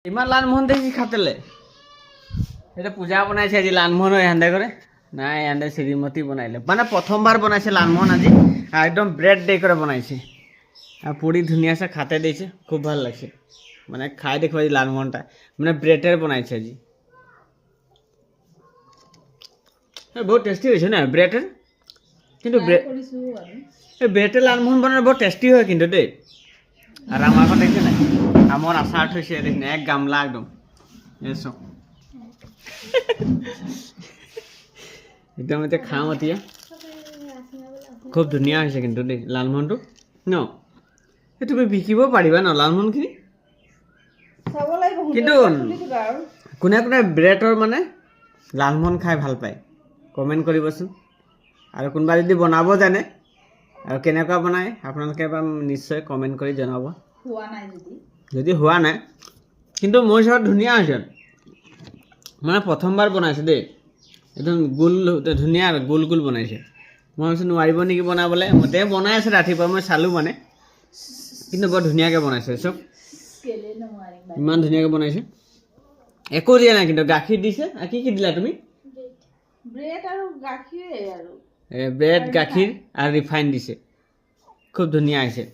ইমান লালমোহন দেখি খাতেলে এটা পূজা বনাইছে আজি লালমোহন এহান্দে করে নাই এহান্দে শ্রীমতী বনাইলে মানে প্রথমবার বনাইছে লালমোহন আজি একদম ব্রেড ডে করে বনাইছে আর পুরি ধুনিয়াছে খাতে দিয়েছে খুব ভালো লাগছে মানে খাই দেখো আজি লালমোহনটা মানে ব্রেডের বনাইছে আজি বহুত টেস্টি হয়েছে না ব্রেডের কিন্তু ব্রেডের লালমোহন বনালে বহুত টেস্টি হয় কিন্তু দেই আর আমার কথা দেখছে না আমার আচার থৈছে দেখুন এক গামলা একদম এসো একদম এতিয়া খাওঁ এতিয়া খুব ধুনীয়া হৈছে কিন্তু দেই লালমোহনটো ন তুমি বিকিব পাৰিবা ন লালমোহনখিনি কিন্তু কোনে কোনে ব্ৰেডৰ মানে লালমোহন খাই ভাল পায় কমেণ্ট কৰিবচোন আৰু কোনোবা যদি বনাব জানে আৰু কেনেকুৱা বনায় আপোনালোকে এবাৰ নিশ্চয় কমেণ্ট কৰি জনাব যদি হোৱা নাই কিন্তু মোৰ হিচাপত ধুনীয়া হৈছে মানে প্ৰথমবাৰ বনাইছে দেই একদম গোল ধুনীয়া গোল গোল বনাইছে মই ভাবিছোঁ নোৱাৰিব নেকি বনাবলৈ মতে বনাই আছে ৰাতিপুৱা মই চালোঁ মানে কিন্তু বৰ ধুনীয়াকৈ বনাইছে চব ইমান ধুনীয়াকৈ বনাইছে একো দিয়া নাই কিন্তু গাখীৰ দিছে আৰু কি কি দিলা তুমি ব্ৰেড গাখীৰ আৰু ৰিফাইন দিছে খুব ধুনীয়া হৈছে